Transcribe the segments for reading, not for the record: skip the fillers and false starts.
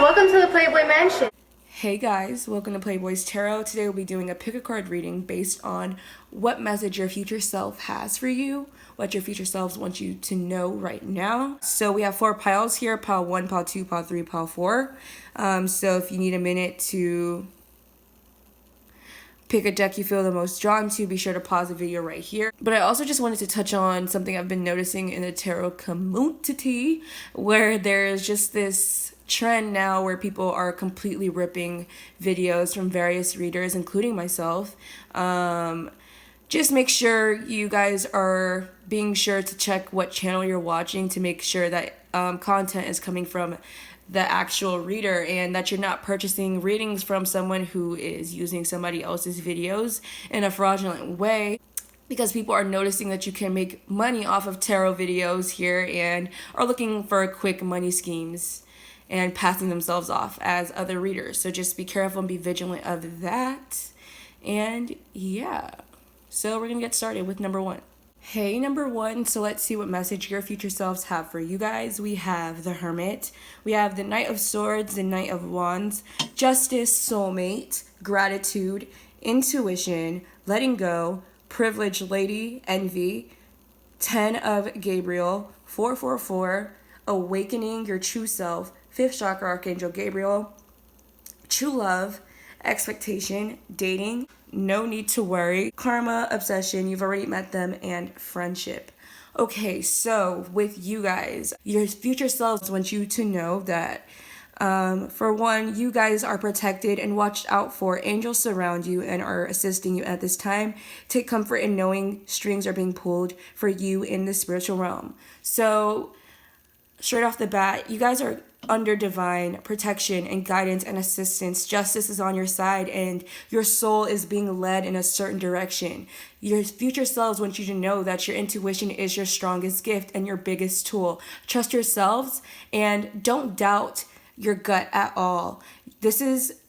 welcome to the Playboy Mansion. Hey guys, welcome to Playboy's Tarot. Today we'll be doing a pick a card reading based on what message your future self has for you, what your future selves want you to know right now. So we have 4 piles here, pile 1, pile 2, pile 3, pile 4. So if you need a minute to pick a deck you feel the most drawn to, be sure to pause the video right here. But I also just wanted to touch on something I've been noticing in the tarot community, where there's just this trend now where people are completely ripping videos from various readers, including myself. Just make sure you guys are being sure to check what channel you're watching to make sure that content is coming from the actual reader and that you're not purchasing readings from someone who is using somebody else's videos in a fraudulent way, because people are noticing that you can make money off of tarot videos here and are looking for quick money schemes and passing themselves off as other readers. So just be careful and be vigilant of that. And yeah, so we're gonna get started with number 1. Hey, number 1, so let's see what message your future selves have for you guys. We have the Hermit, we have the Knight of Swords, the Knight of Wands, Justice, Soulmate, Gratitude, Intuition, Letting Go, Privileged Lady, Envy, 10 of Gabriel, 444, Awakening Your True Self, 5th Chakra Archangel Gabriel, True Love, Expectation, Dating, No Need to Worry, Karma, Obsession, You've Already Met Them, and Friendship. Okay, so with you guys, your future selves want you to know that for one, you guys are protected and watched out for. Angels surround you and are assisting you at this time. Take comfort in knowing strings are being pulled for you in the spiritual realm. So straight off the bat, you guys are under divine protection and guidance and assistance. Justice is on your side and your soul is being led in a certain direction. Your future selves want you to know that your intuition is your strongest gift and your biggest tool. Trust yourselves and don't doubt your gut at all. This is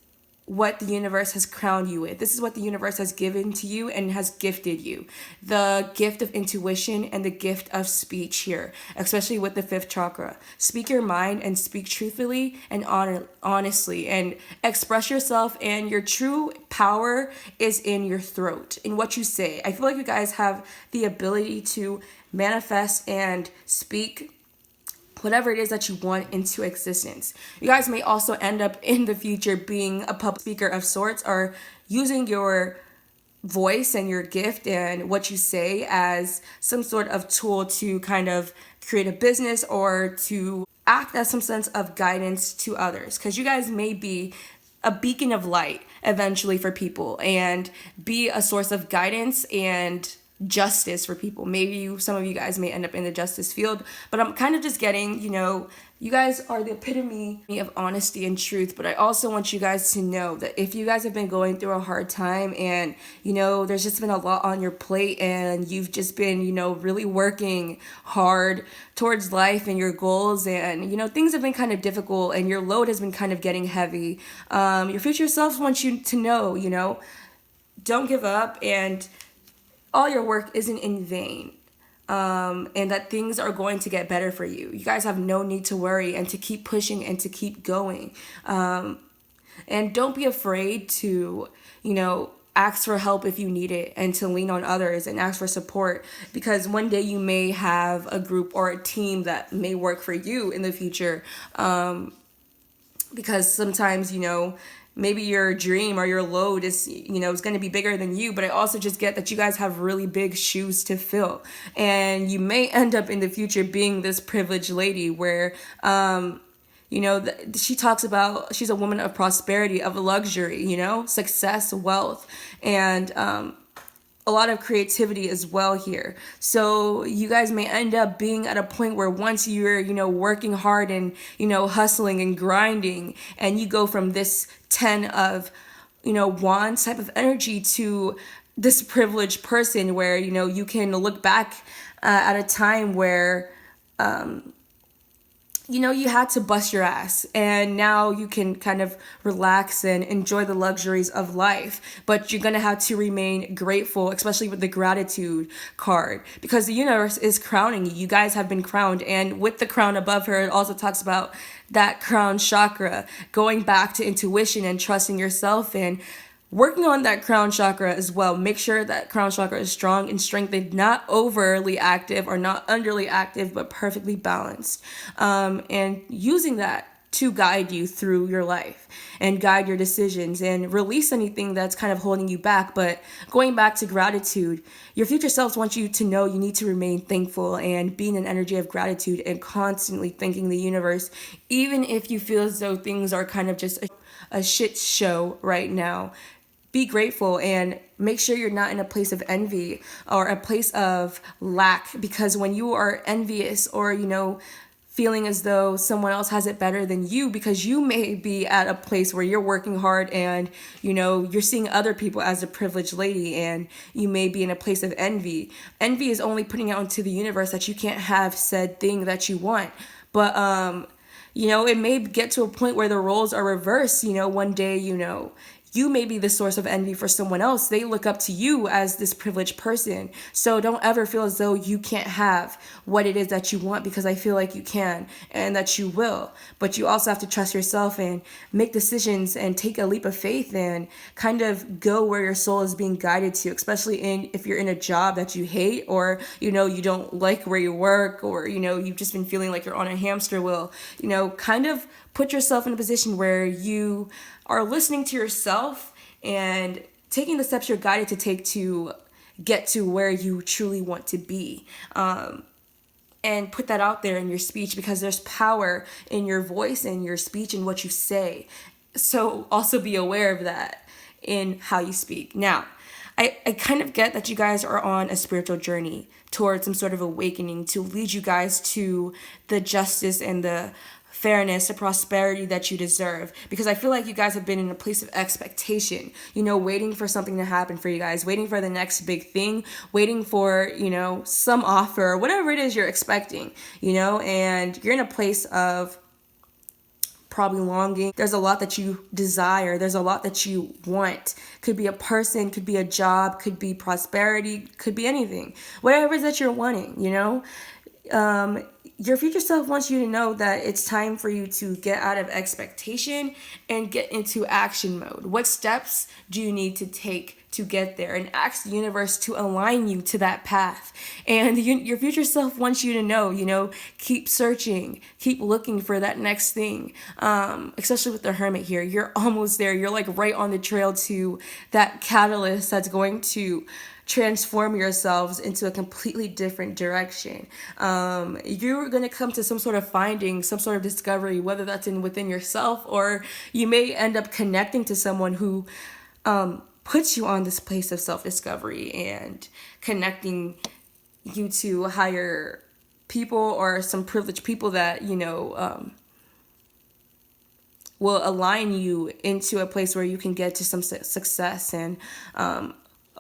what the universe has crowned you with. This is what the universe has given to you and has gifted you. The gift of intuition and the gift of speech here, especially with the 5th chakra. Speak your mind and speak truthfully and honestly and express yourself, and your true power is in your throat, in what you say. I feel like you guys have the ability to manifest and speak whatever it is that you want into existence. You guys may also end up in the future being a public speaker of sorts, or using your voice and your gift and what you say as some sort of tool to kind of create a business or to act as some sense of guidance to others, because you guys may be a beacon of light eventually for people and be a source of guidance and justice for people. Maybe some of you guys may end up in the justice field, but I'm kind of just getting, you guys are the epitome of honesty and truth. But I also want you guys to know that if you guys have been going through a hard time and, there's just been a lot on your plate and you've just been, really working hard towards life and your goals, and, things have been kind of difficult and your load has been kind of getting heavy, your future selves want you to know, don't give up, and all your work isn't in vain, and that things are going to get better for you. You guys have no need to worry and to keep pushing and to keep going. And don't be afraid to, ask for help if you need it, and to lean on others and ask for support, because one day you may have a group or a team that may work for you in the future. Because sometimes, maybe your dream or your load is, is going to be bigger than you. But I also just get that you guys have really big shoes to fill. And you may end up in the future being this privileged lady where, she talks about she's a woman of prosperity, of luxury, success, wealth, and a lot of creativity as well here. So you guys may end up being at a point where once you're, working hard and, hustling and grinding, and you go from this 10 of, wands type of energy to this privileged person where, you can look back at a time where, you had to bust your ass, and now you can kind of relax and enjoy the luxuries of life. But you're gonna have to remain grateful, especially with the gratitude card, because the universe is crowning you. You guys have been crowned, and with the crown above her, it also talks about that crown chakra, going back to intuition and trusting yourself and working on that crown chakra as well. Make sure that crown chakra is strong and strengthened, not overly active or not underly active, but perfectly balanced. And using that to guide you through your life and guide your decisions and release anything that's kind of holding you back. But going back to gratitude, your future selves want you to know you need to remain thankful and be in an energy of gratitude and constantly thanking the universe, even if you feel as though things are kind of just a shit show right now. Be grateful and make sure you're not in a place of envy or a place of lack, because when you are envious or, feeling as though someone else has it better than you, because you may be at a place where you're working hard and, you're seeing other people as a privileged lady, and you may be in a place of envy. Envy is only putting out into the universe that you can't have said thing that you want. But, it may get to a point where the roles are reversed. One day, you may be the source of envy for someone else. They look up to you as this privileged person. So don't ever feel as though you can't have what it is that you want, because I feel like you can and that you will. But you also have to trust yourself and make decisions and take a leap of faith and kind of go where your soul is being guided to, especially if you're in a job that you hate, or, you don't like where you work, or, you've just been feeling like you're on a hamster wheel. Kind of put yourself in a position where you are listening to yourself and taking the steps you're guided to take to get to where you truly want to be. And put that out there in your speech, because there's power in your voice and your speech and what you say. So also be aware of that in how you speak. Now, I kind of get that you guys are on a spiritual journey towards some sort of awakening to lead you guys to the justice and the fairness, the prosperity that you deserve, because I feel like you guys have been in a place of expectation, waiting for something to happen for you guys, waiting for the next big thing, waiting for, some offer, whatever it is you're expecting, and you're in a place of probably longing. There's a lot that you desire. There's a lot that you want. Could be a person, could be a job, could be prosperity, could be anything. Whatever it is that you're wanting, your future self wants you to know that it's time for you to get out of expectation and get into action mode. What steps do you need to take to get there? And ask the universe to align you to that path. And your future self wants you to know, keep searching, keep looking for that next thing. Especially with the Hermit here, you're almost there. You're like right on the trail to that catalyst that's going to transform yourselves into a completely different direction. You're going to come to some sort of finding, some sort of discovery, whether that's within yourself, or you may end up connecting to someone who puts you on this place of self-discovery and connecting you to higher people or some privileged people that, will align you into a place where you can get to some success and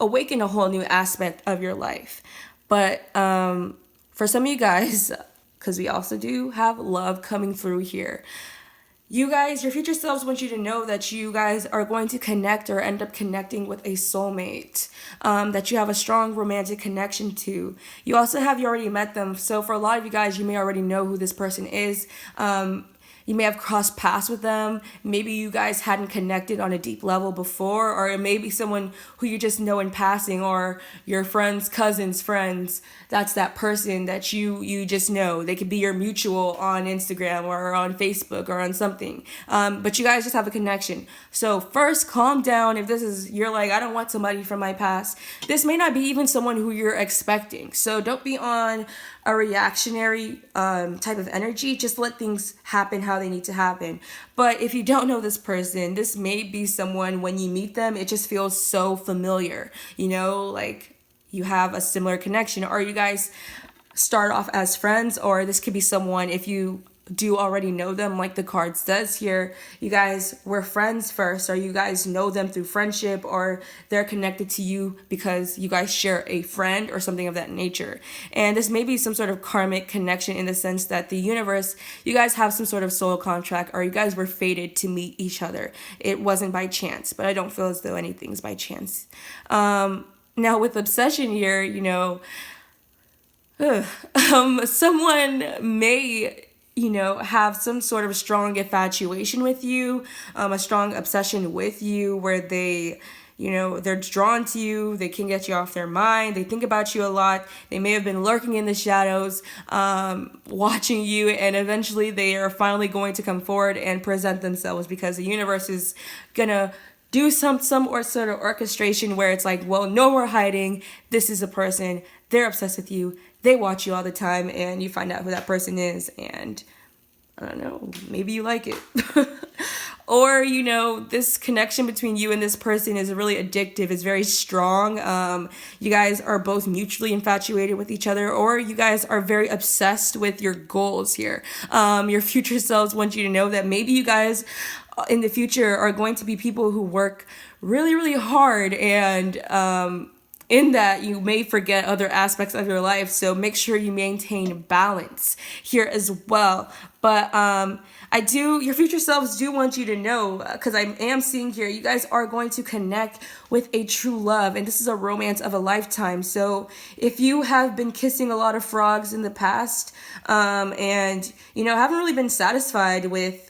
awaken a whole new aspect of your life. But for some of you guys, because we also do have love coming through here, you guys, your future selves want you to know that you guys are going to connect or end up connecting with a soulmate that you have a strong romantic connection to. You already met them. So for a lot of you guys, you may already know who this person is. You may have crossed paths with them. Maybe you guys hadn't connected on a deep level before, or it may be someone who you just know in passing, or your friends, cousins, friends. That's that person that you just know. They could be your mutual on Instagram or on Facebook or on something. But you guys just have a connection. So first, calm down. If you're like, I don't want somebody from my past. This may not be even someone who you're expecting. So don't be on a reactionary type of energy. Just let things happen how they need to happen. But if you don't know this person, this may be someone, when you meet them, it just feels so familiar, like you have a similar connection, or you guys start off as friends, or this could be someone, if you do already know them, like the card says here. You guys were friends first, or you guys know them through friendship, or they're connected to you because you guys share a friend or something of that nature. And this may be some sort of karmic connection in the sense that the universe, you guys have some sort of soul contract, or you guys were fated to meet each other. It wasn't by chance, but I don't feel as though anything's by chance. Now with obsession here, someone may have some sort of strong infatuation with you, a strong obsession with you, where they're drawn to you, they can get you off their mind, they think about you a lot, they may have been lurking in the shadows, watching you, and eventually they are finally going to come forward and present themselves, because the universe is gonna do some or sort of orchestration where it's like, well, no more hiding, this is a person, they're obsessed with you, they watch you all the time, and you find out who that person is, and I don't know, maybe you like it. Or, this connection between you and this person is really addictive, is very strong. You guys are both mutually infatuated with each other, or you guys are very obsessed with your goals here. Your future selves want you to know that maybe you guys in the future are going to be people who work really, really hard, and in that you may forget other aspects of your life, so make sure you maintain balance here as well. But your future selves do want you to know, because I am seeing here, you guys are going to connect with a true love, and this is a romance of a lifetime. So if you have been kissing a lot of frogs in the past, and haven't really been satisfied with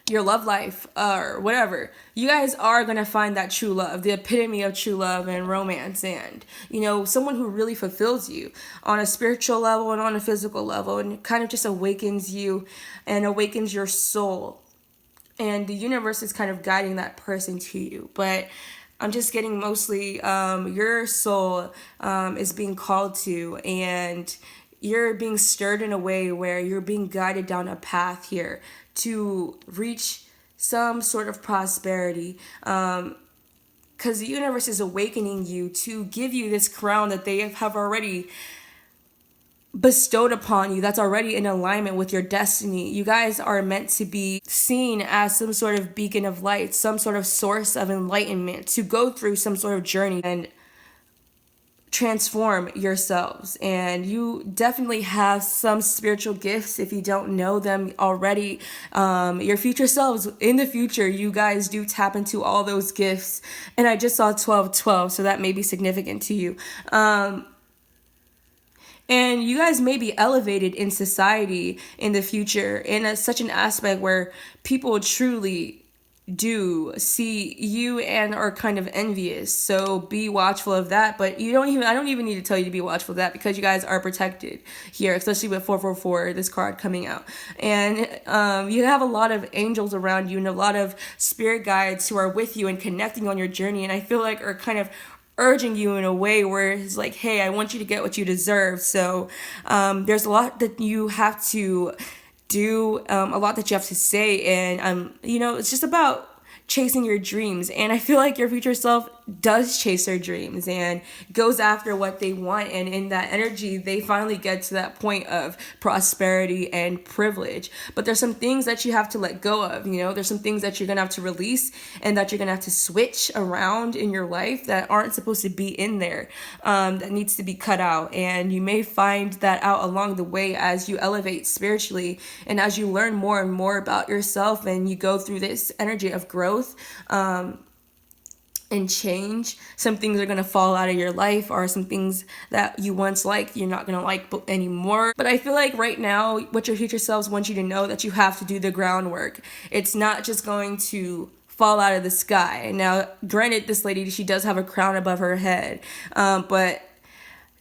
your love life or whatever, you guys are going to find that true love, the epitome of true love and romance, and someone who really fulfills you on a spiritual level and on a physical level, and kind of just awakens you and awakens your soul, and the universe is kind of guiding that person to you. But I'm just getting mostly your soul is being called to, and you're being stirred in a way where you're being guided down a path here to reach some sort of prosperity, because the universe is awakening you to give you this crown that they have already bestowed upon you, that's already in alignment with your destiny. You guys are meant to be seen as some sort of beacon of light, some sort of source of enlightenment, to go through some sort of journey and transform yourselves. And you definitely have some spiritual gifts if you don't know them already. Your future selves in the future, you guys do tap into all those gifts, and I just saw 1212, so that may be significant to you. And you guys may be elevated in society in the future in such an aspect where people truly do see you and are kind of envious. So be watchful of that. But I don't even need to tell you to be watchful of that, because you guys are protected here, especially with 444, this card coming out. And you have a lot of angels around you and a lot of spirit guides who are with you and connecting on your journey. And I feel like are kind of urging you in a way where it's like, hey, I want you to get what you deserve. So there's a lot that you have to do, a lot that you have to say, and it's just about chasing your dreams. And I feel like your future self does chase their dreams and goes after what they want, and in that energy they finally get to that point of prosperity and privilege. But there's some things that you have to let go of. There's some things that you're gonna have to release, and that you're gonna have to switch around in your life that aren't supposed to be in there, that needs to be cut out. And you may find that out along the way as you elevate spiritually, and as you learn more and more about yourself, and you go through this energy of growth and change. Some things are going to fall out of your life, or some things that you once liked you're not going to like anymore. But I feel like right now what your future selves want you to know, that you have to do the groundwork. It's not just going to fall out of the sky. Now granted, this lady, she does have a crown above her head, but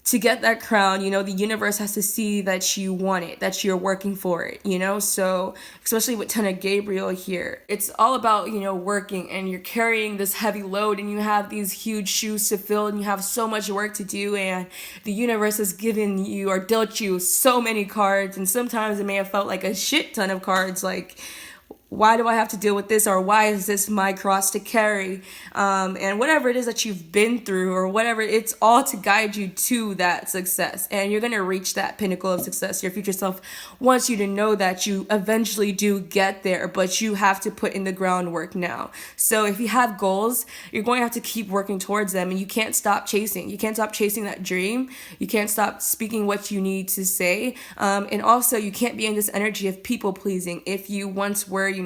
to get that crown, the universe has to see that you want it, that you're working for it, So especially with Ten of Gabriel here, it's all about, working, and you're carrying this heavy load, and you have these huge shoes to fill, and you have so much work to do, and the universe has given you or dealt you so many cards, and sometimes it may have felt like a shit ton of cards, like why do I have to deal with this, or why is this my cross to carry, and whatever it is that you've been through, or whatever, it's all to guide you to that success, and you're going to reach that pinnacle of success. Your future self wants you to know that you eventually do get there, but you have to put in the groundwork now. So if you have goals, you're going to have to keep working towards them, and you can't stop chasing. You can't stop chasing that dream. You can't stop speaking what you need to say, and also you can't be in this energy of people pleasing. If you once were,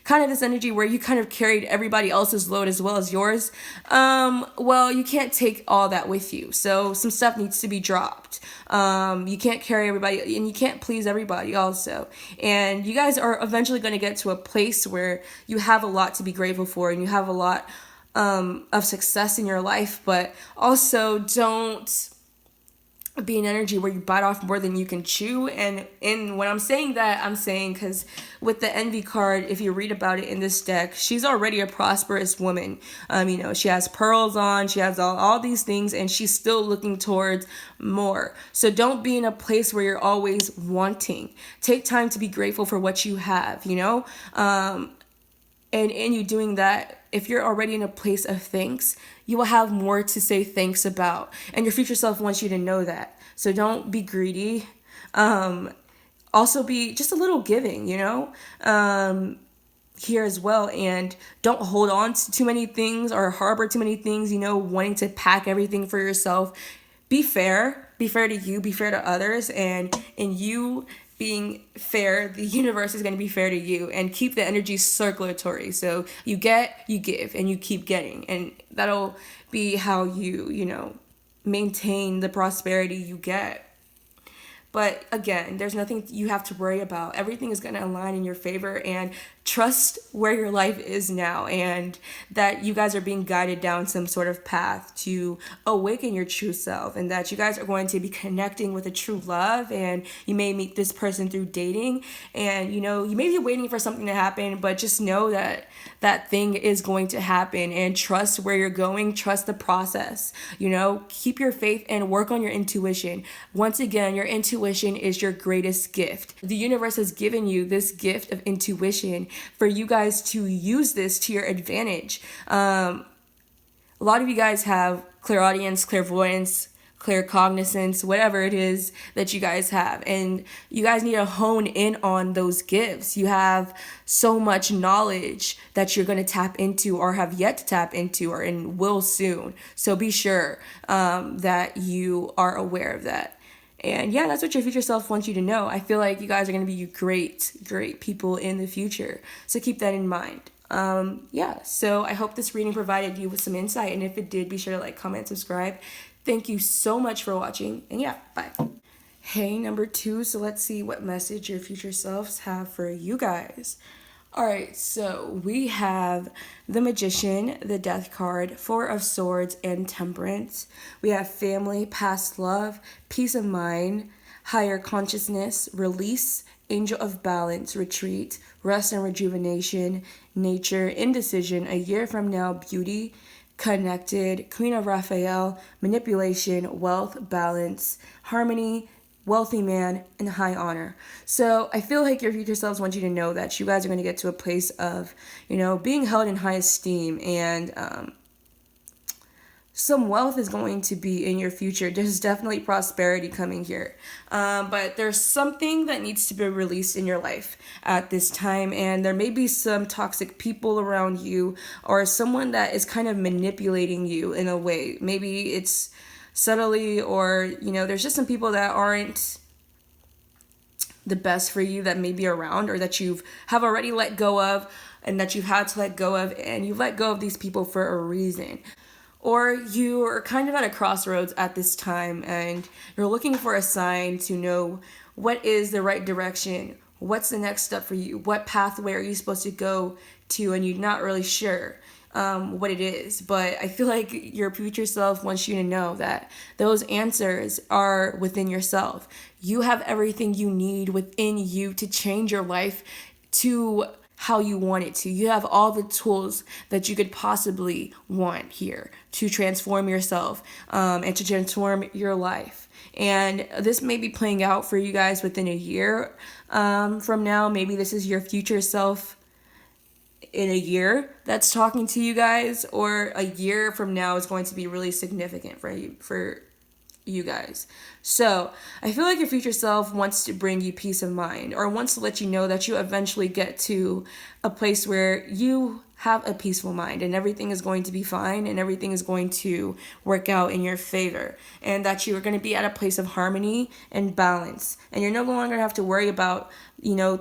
kind of this energy where you kind of carried everybody else's load as well as yours, well, you can't take all that with you. So some stuff needs to be dropped. You can't carry everybody, and you can't please everybody also. And you guys are eventually going to get to a place where you have a lot to be grateful for, and you have a lot of success in your life, but also don't be an energy where you bite off more than you can chew. And when I'm saying that, I'm saying because with the envy card, if you read about it in this deck, she's already a prosperous woman. She has pearls on, she has all these things, and she's still looking towards more. So don't be in a place where you're always wanting. Take time to be grateful for what you have, and in you doing that, if you're already in a place of thanks, you will have more to say thanks about. And your future self wants you to know that. So don't be greedy. Also be just a little giving, here as well. And don't hold on to too many things or harbor too many things, wanting to pack everything for yourself. Be fair. Be fair to you. Be fair to others. And in you being fair, the universe is going to be fair to you, and keep the energy circulatory. So you get, you give, and you keep getting, and that'll be how you maintain the prosperity you get. But again, there's nothing you have to worry about. Everything is going to align in your favor, and trust where your life is now, and that you guys are being guided down some sort of path to awaken your true self, and that you guys are going to be connecting with a true love. And you may meet this person through dating, and you may be waiting for something to happen, but just know that that thing is going to happen, and trust where you're going. Trust the process. Keep your faith and work on your intuition. Once again, your intuition is your greatest gift. The universe has given you this gift of intuition for you guys to use this to your advantage. A lot of you guys have clairaudience, clairvoyance, claircognizance, whatever it is that you guys have, and you guys need to hone in on those gifts. You have so much knowledge that you're going to tap into, or have yet to tap into, or will soon. So be sure that you are aware of that. And yeah, that's what your future self wants you to know. I feel like you guys are going to be great people in the future. So keep that in mind. So I hope this reading provided you with some insight. And if it did, be sure to like, comment, subscribe. Thank you so much for watching. And yeah, bye. Hey, number 2. So let's see what message your future selves have for you guys. All right, so we have the Magician, the Death card, 4 of Swords, and Temperance. We have family, past love, peace of mind, higher consciousness, release, Angel of Balance, retreat, rest and rejuvenation, nature, indecision, a year from now, beauty, connected, Queen of Raphael, manipulation, wealth, balance, harmony, wealthy man, and high honor. So I feel like your future selves want you to know that you guys are going to get to a place of, being held in high esteem, and some wealth is going to be in your future. There's definitely prosperity coming here. But there's something that needs to be released in your life at this time. And there may be some toxic people around you, or someone that is kind of manipulating you in a way. Maybe it's subtly, or, there's just some people that aren't the best for you that may be around, or that have already let go of, and that you've had to let go of, and you've let go of these people for a reason. Or you are kind of at a crossroads at this time, and you're looking for a sign to know what is the right direction, what's the next step for you, what pathway are you supposed to go to, and you're not really sure what it is. But I feel like your future self wants you to know that those answers are within yourself. You have everything you need within you to change your life to how you want it to. You have all the tools that you could possibly want here to transform yourself and to transform your life. And this may be playing out for you guys within a year from now. Maybe this is your future self in a year that's talking to you guys, or a year from now is going to be really significant for you guys. So I feel like your future self wants to bring you peace of mind, or wants to let you know that you eventually get to a place where you have a peaceful mind and everything is going to be fine and everything is going to work out in your favor, and that you are going to be at a place of harmony and balance, and you're no longer have to worry about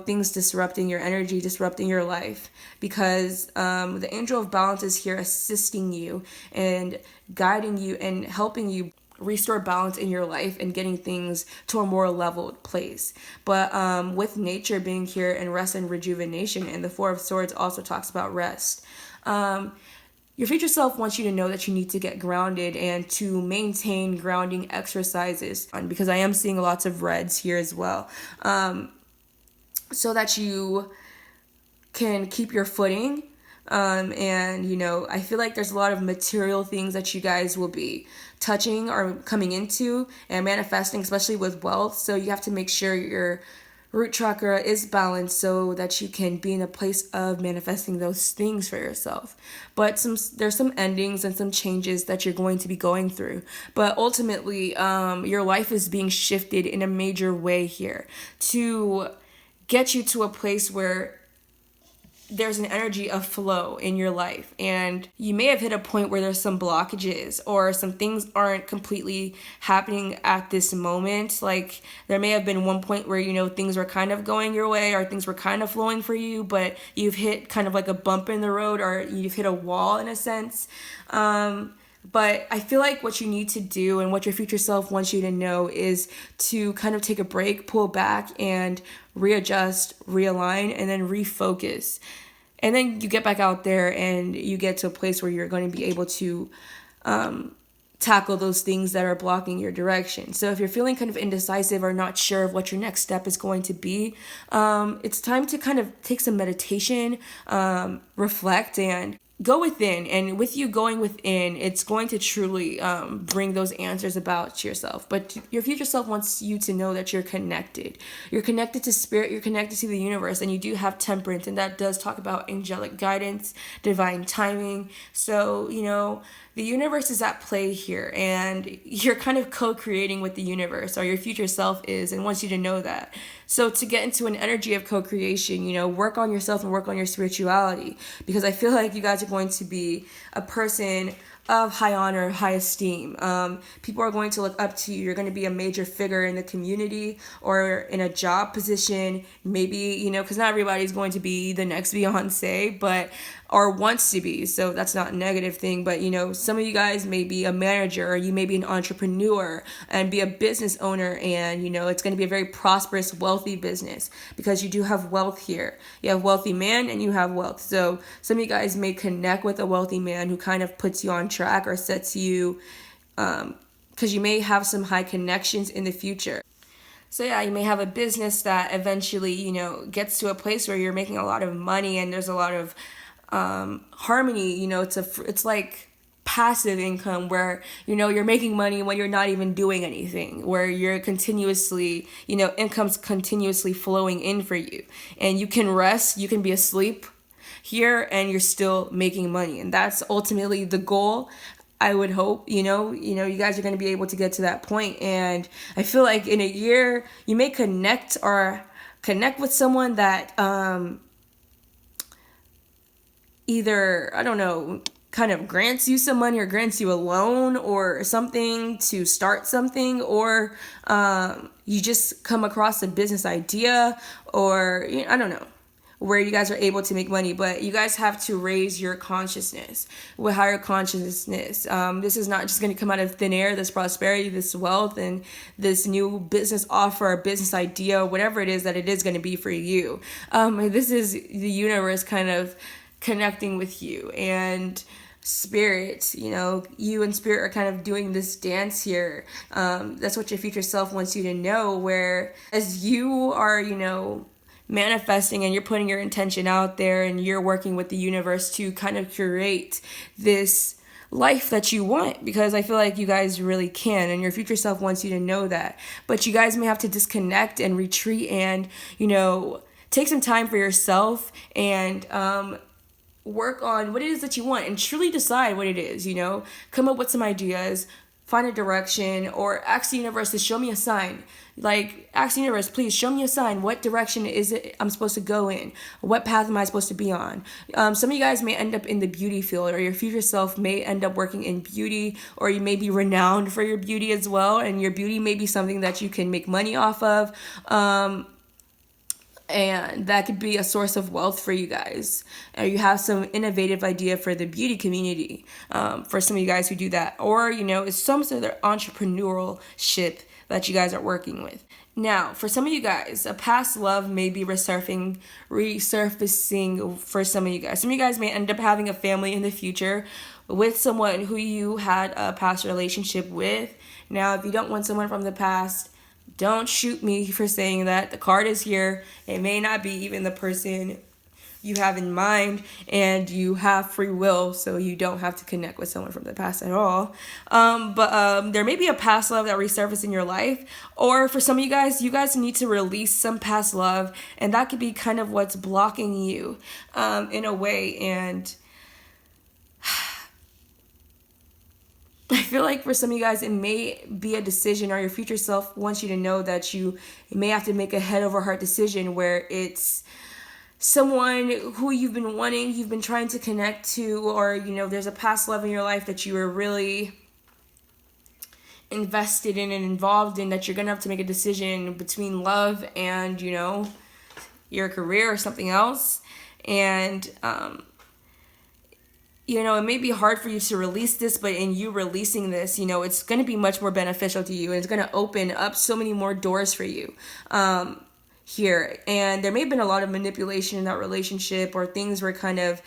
things disrupting your energy, disrupting your life, because the angel of balance is here assisting you and guiding you and helping you restore balance in your life and getting things to a more leveled place. But with nature being here and rest and rejuvenation, and the Four of Swords also talks about rest, your future self wants you to know that you need to get grounded and to maintain grounding exercises, because I am seeing lots of reds here as well, so that you can keep your footing. And I feel like there's a lot of material things that you guys will be touching or coming into and manifesting, especially with wealth. So you have to make sure your root chakra is balanced so that you can be in a place of manifesting those things for yourself. But there's some endings and some changes that you're going to be going through. But ultimately, your life is being shifted in a major way here to get you to a place where there's an energy of flow in your life, and you may have hit a point where there's some blockages or some things aren't completely happening at this moment. Like there may have been one point where things were kind of going your way or things were kind of flowing for you, but you've hit kind of like a bump in the road, or you've hit a wall in a sense. But I feel like what you need to do and what your future self wants you to know is to kind of take a break, pull back, and readjust, realign, and then refocus. And then you get back out there and you get to a place where you're going to be able to tackle those things that are blocking your direction. So if you're feeling kind of indecisive or not sure of what your next step is going to be, it's time to kind of take some meditation, reflect, and go within. And with you going within, it's going to truly bring those answers about to yourself. But your future self wants you to know that you're connected. You're connected to spirit, you're connected to the universe, and you do have temperance, and that does talk about angelic guidance, divine timing. So, the universe is at play here, and you're kind of co-creating with the universe, or your future self is, and wants you to know that. So to get into an energy of co-creation, work on yourself and work on your spirituality, because I feel like you guys are going to be a person of high honor, high esteem. People are going to look up to you. You're going to be a major figure in the community or in a job position, maybe, because not everybody's going to be the next Beyonce, but or wants to be. So that's not a negative thing. But, some of you guys may be a manager, or you may be an entrepreneur and be a business owner. And, it's going to be a very prosperous, wealthy business, because you do have wealth here. You have wealthy man and you have wealth. So some of you guys may connect with a wealthy man who kind of puts you on track or sets you, because you may have some high connections in the future. So yeah, you may have a business that eventually, gets to a place where you're making a lot of money and there's a lot of harmony. It's like passive income where you're making money when you're not even doing anything, where you're continuously, income's continuously flowing in for you, and you can rest, you can be asleep here, and you're still making money. And that's ultimately the goal. I would hope, you guys are going to be able to get to that point. And I feel like in a year you may connect with someone that either, I don't know, kind of grants you some money or grants you a loan or something to start something, or you just come across a business idea, or I don't know, where you guys are able to make money. But you guys have to raise your consciousness with higher consciousness. This is not just going to come out of thin air, this prosperity, this wealth, and this new business offer or business idea, whatever it is that it is going to be for you. This is the universe kind of connecting with you, and spirit, you and spirit are kind of doing this dance here. That's what your future self wants you to know, where as you are, manifesting and you're putting your intention out there and you're working with the universe to kind of create this life that you want, because I feel like you guys really can, and your future self wants you to know that. But you guys may have to disconnect and retreat and, take some time for yourself and work on what it is that you want and truly decide what it is, you know? Come up with some ideas, find a direction, or ask the universe to show me a sign. Like, ask the universe, please show me a sign. What direction is it I'm supposed to go in? What path am I supposed to be on? Some of you guys may end up in the beauty field, or your future self may end up working in beauty, or you may be renowned for your beauty as well, and your beauty may be something that you can make money off of. And that could be a source of wealth for you guys. You have some innovative idea for the beauty community, for some of you guys who do that. Or, you know, it's some sort of entrepreneurship that you guys are working with. Now, for some of you guys, a past love may be resurfacing for some of you guys. Some of you guys may end up having a family in the future with someone who you had a past relationship with. Now, if you don't want someone from the past, don't shoot me for saying that. The card is here. It may not be even the person you have in mind, and you have free will, so you don't have to connect with someone from the past at all. But there may be a past love that resurfaces in your life, or for some of you guys need to release some past love, and that could be kind of what's blocking you in a way. And I feel like for some of you guys, it may be a decision, or your future self wants you to know that you may have to make a head over heart decision where it's someone who you've been trying to connect to, or, you know, there's a past love in your life that you were really invested in and involved in, that you're going to have to make a decision between love and, you know, your career or something else. And, you know, it may be hard for you to release this, but in you releasing this, you know, it's going to be much more beneficial to you, and it's going to open up so many more doors for you here. And there may have been a lot of manipulation in that relationship, or things were kind of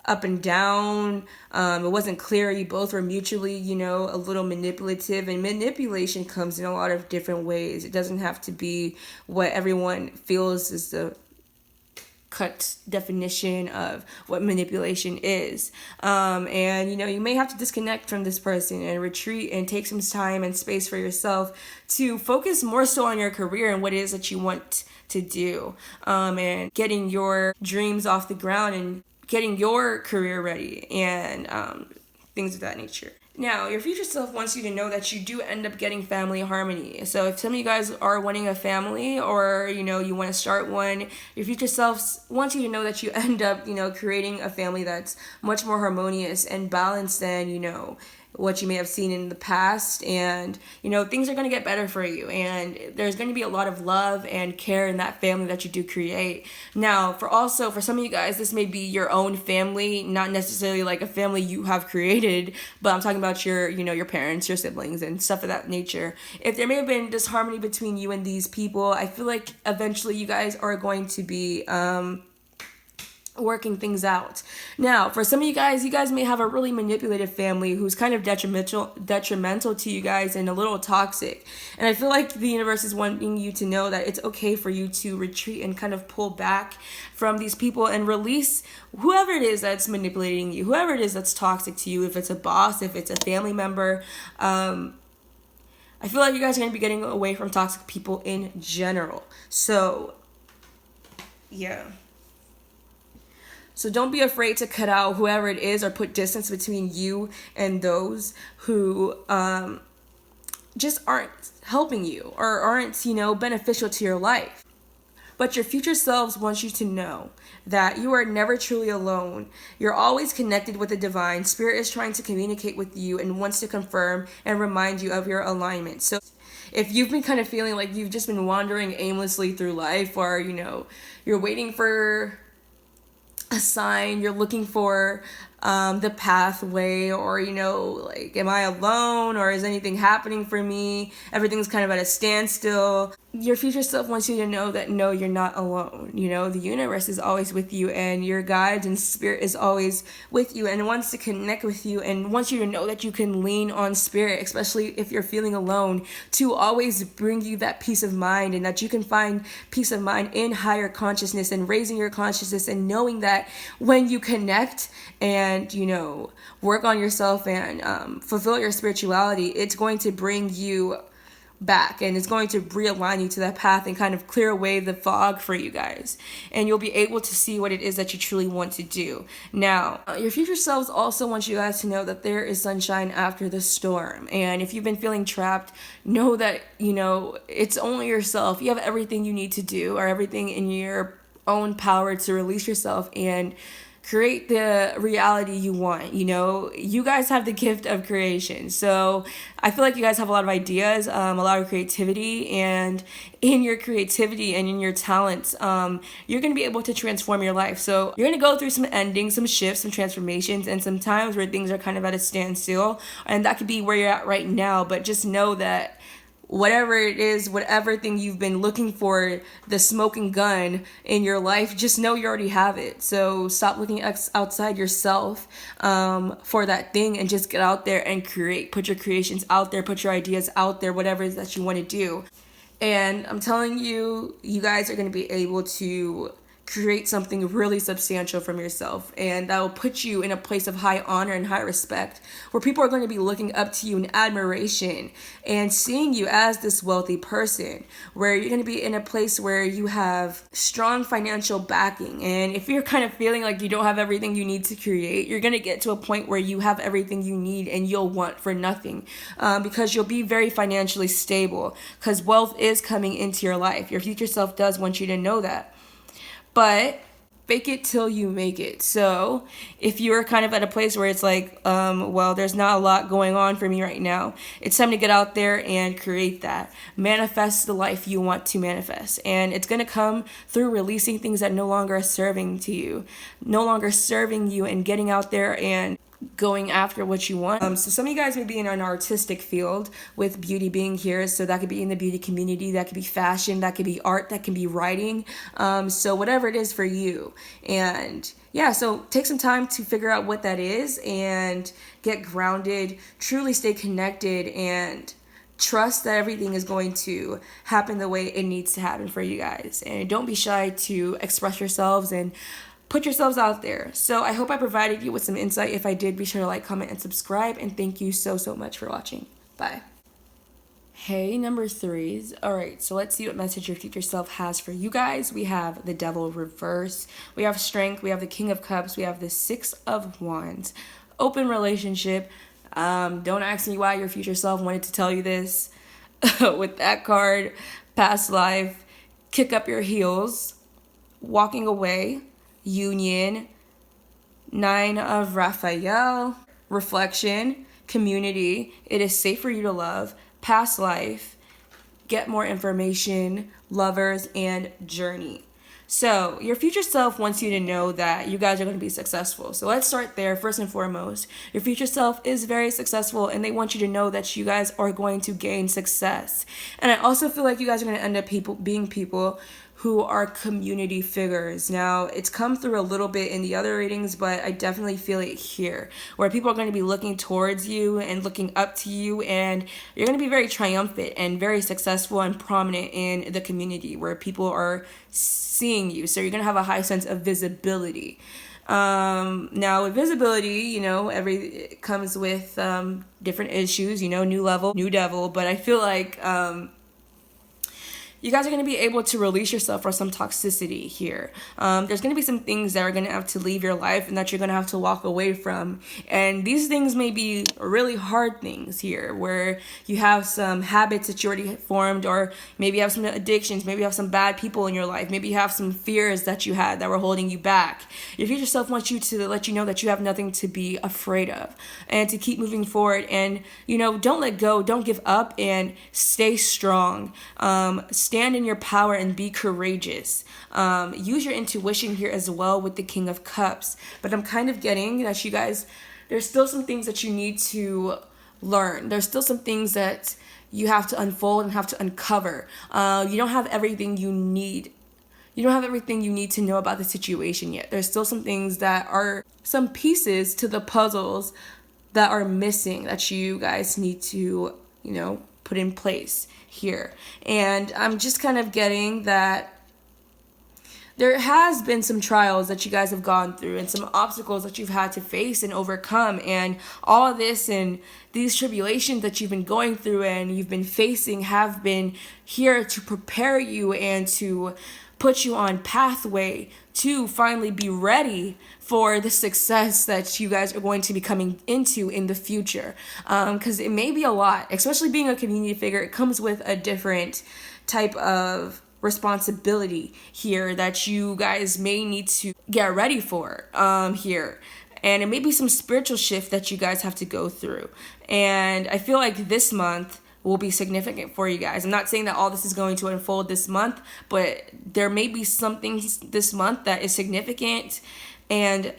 up and down. It wasn't clear. You both were mutually, you know, a little manipulative, and manipulation comes in a lot of different ways. It doesn't have to be what everyone feels is the cut definition of what manipulation is. And, you know, you may have to disconnect from this person and retreat and take some time and space for yourself to focus more so on your career and what it is that you want to do, and getting your dreams off the ground and getting your career ready, and things of that nature. Now, your future self wants you to know that you do end up getting family harmony. So if some of you guys are wanting a family, or, you know, you want to start one, your future self wants you to know that you end up, you know, creating a family that's much more harmonious and balanced than, you know, what you may have seen in the past. And, you know, things are going to get better for you, and there's going to be a lot of love and care in that family that you do create. Now, for some of you guys, this may be your own family, not necessarily like a family you have created, but I'm talking about your, you know, your parents, your siblings, and stuff of that nature. If there may have been disharmony between you and these people, I feel like eventually you guys are going to be working things out. Now, for some of you guys may have a really manipulative family who's kind of detrimental to you guys and a little toxic. And I feel like the universe is wanting you to know that it's okay for you to retreat and kind of pull back from these people and release whoever it is that's manipulating you, whoever it is that's toxic to you, if it's a boss, if it's a family member. I feel like you guys are going to be getting away from toxic people in general. So, yeah. So don't be afraid to cut out whoever it is, or put distance between you and those who just aren't helping you, or aren't, you know, beneficial to your life. But your future selves wants you to know that you are never truly alone. You're always connected with the divine. Spirit is trying to communicate with you and wants to confirm and remind you of your alignment. So if you've been kind of feeling like you've just been wandering aimlessly through life, or, you know, you're waiting for a sign, you're looking for the pathway, or, you know, like, am I alone, or is anything happening for me? Everything's kind of at a standstill. Your future self wants you to know that no, you're not alone. You know, the universe is always with you, and your guides and spirit is always with you, and wants to connect with you, and wants you to know that you can lean on spirit, especially if you're feeling alone, to always bring you that peace of mind, and that you can find peace of mind in higher consciousness and raising your consciousness, and knowing that when you connect and, you know, work on yourself and fulfill your spirituality, it's going to bring you back, and it's going to realign you to that path and kind of clear away the fog for you guys, and you'll be able to see what it is that you truly want to do. Now, your future selves also want you guys to know that there is sunshine after the storm, and if you've been feeling trapped, know that, you know, it's only yourself. You have everything you need to do, or everything in your own power to release yourself and create the reality you want. You know, you guys have the gift of creation. So I feel like you guys have a lot of ideas, a lot of creativity, and in your creativity and in your talents, you're going to be able to transform your life. So you're going to go through some endings, some shifts, some transformations, and some times where things are kind of at a standstill, and that could be where you're at right now. But just know that whatever it is, whatever thing you've been looking for, the smoking gun in your life, just know you already have it. So stop looking outside yourself for that thing, and just get out there and create. Put your creations out there, put your ideas out there, whatever it is that you want to do. And I'm telling you, you guys are going to be able to create something really substantial from yourself, and that will put you in a place of high honor and high respect, where people are going to be looking up to you in admiration and seeing you as this wealthy person, where you're going to be in a place where you have strong financial backing. And if you're kind of feeling like you don't have everything you need to create, you're going to get to a point where you have everything you need and you'll want for nothing, because you'll be very financially stable, because wealth is coming into your life. Your future self does want you to know that. But fake it till you make it. So if you're kind of at a place where it's like, well, there's not a lot going on for me right now, it's time to get out there and create that. Manifest the life you want to manifest. And it's going to come through releasing things that no longer are serving to you, no longer serving you, and getting out there and going after what you want. So some of you guys may be in an artistic field, with beauty being here. So that could be in the beauty community, that could be fashion, that could be art, that can be writing. So whatever it is for you. And yeah, so take some time to figure out what that is and get grounded, truly stay connected, and trust that everything is going to happen the way it needs to happen for you guys. And don't be shy to express yourselves and put yourselves out there. So I hope I provided you with some insight. If I did, be sure to like, comment, and subscribe. And thank you so much for watching. Bye. Hey, number threes. All right, so let's see what message your future self has for you guys. We have the Devil reverse. We have Strength. We have the King of Cups. We have the Six of Wands. Open relationship. Don't ask me why your future self wanted to tell you this. With that card, past life, kick up your heels, walking away, union, Nine of Raphael, reflection, community, it is safe for you to love, past life, get more information, lovers, and journey. So your future self wants you to know that you guys are going to be successful. So let's start there. First and foremost, your future self is very successful, and they want you to know that you guys are going to gain success. And I also feel like you guys are going to end up being people who are community figures. Now, it's come through a little bit in the other readings, but I definitely feel it here, where people are going to be looking towards you and looking up to you, and you're going to be very triumphant and very successful and prominent in the community where people are seeing you. So you're going to have a high sense of visibility. Now with visibility, you know, it comes with different issues, you know, new level, new devil, but I feel like you guys are going to be able to release yourself from some toxicity here. There's going to be some things that are going to have to leave your life and that you're going to have to walk away from. And these things may be really hard things here, where you have some habits that you already formed, or maybe you have some addictions, maybe you have some bad people in your life, maybe you have some fears that you had that were holding you back. Your future self wants you to let you know that you have nothing to be afraid of, and to keep moving forward. And, you know, don't let go, don't give up, and stay strong. Stand in your power and be courageous. Use your intuition here as well with the King of Cups. But I'm kind of getting that you guys, there's still some things that you need to learn. There's still some things that you have to unfold and have to uncover. You don't have everything you need. You don't have everything you need to know about the situation yet. There's still some things that are some pieces to the puzzles that are missing that you guys need to, you know, put in place here. And I'm just kind of getting that there has been some trials that you guys have gone through and some obstacles that you've had to face and overcome, and all of this and these tribulations that you've been going through and you've been facing have been here to prepare you and to put you on pathway to finally be ready for the success that you guys are going to be coming into in the future. Because it may be a lot, especially being a community figure. It comes with a different type of responsibility here that you guys may need to get ready for here. And it may be some spiritual shift that you guys have to go through. And I feel like this month will be significant for you guys. I'm not saying that all this is going to unfold this month, but there may be something this month that is significant, and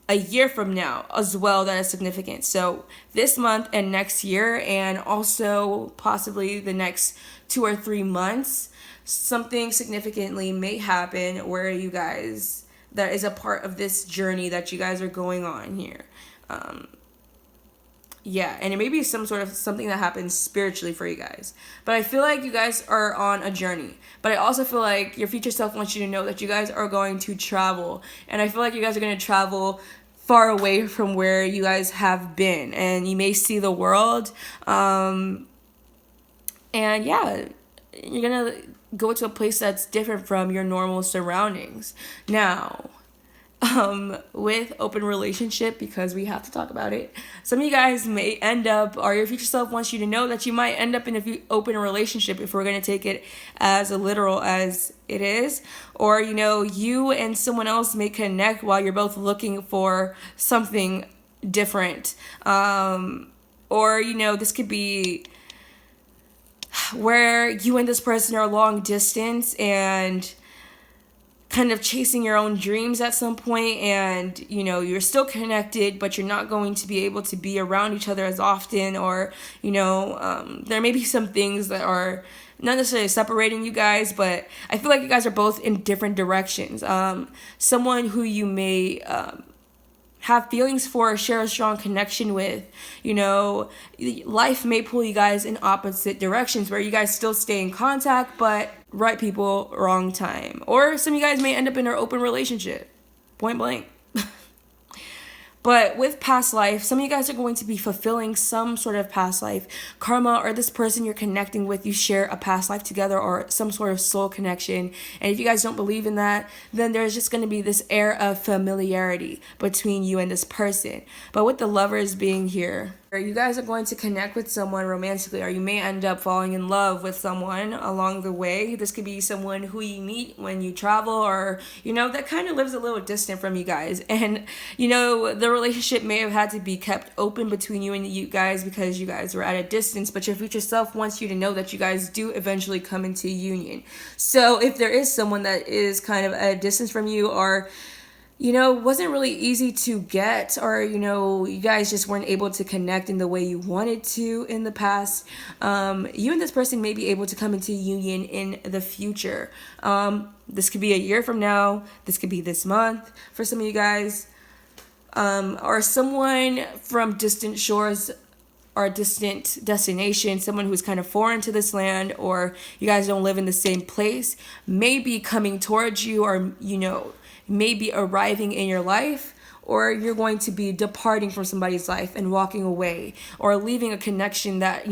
a year from now as well that is significant. So this month and next year, and also possibly the next 2 or 3 months, something significantly may happen where you guys, that is a part of this journey that you guys are going on here. Yeah, and it may be some sort of something that happens spiritually for you guys. But I feel like you guys are on a journey. But I also feel like your future self wants you to know that you guys are going to travel. And I feel like you guys are going to travel far away from where you guys have been. And you may see the world. And yeah, you're going to go to a place that's different from your normal surroundings. Now, with open relationship, because we have to talk about it, some of you guys may end up, or your future self wants you to know that you might end up in an open relationship, if we're going to take it as literal as it is. Or, you and someone else may connect while you're both looking for something different. Or, this could be where you and this person are long distance and kind of chasing your own dreams at some point, and you're still connected, but you're not going to be able to be around each other as often. Or there may be some things that are not necessarily separating you guys, but I feel like you guys are both in different directions. Someone who you may have feelings for, share a strong connection with, life may pull you guys in opposite directions where you guys still stay in contact, but right people, wrong time. Or some of you guys may end up in an open relationship, point blank. But with past life, some of you guys are going to be fulfilling some sort of past life karma, or this person you're connecting with, you share a past life together or some sort of soul connection. And if you guys don't believe in that, then there's just going to be this air of familiarity between you and this person. But with the Lovers being here, you guys are going to connect with someone romantically, or you may end up falling in love with someone along the way. This could be someone who you meet when you travel, or that kind of lives a little distant from you guys. And the relationship may have had to be kept open between you and you guys because you guys were at a distance, but your future self wants you to know that you guys do eventually come into union. So if there is someone that is kind of at a distance from you, or wasn't really easy to get, or, you guys just weren't able to connect in the way you wanted to in the past, you and this person may be able to come into union in the future. This could be a year from now. This could be this month for some of you guys. Or someone from distant shores or a distant destination, someone who's kind of foreign to this land, or you guys don't live in the same place, may be coming towards you, or, may be arriving in your life, or you're going to be departing from somebody's life and walking away, or leaving a connection that,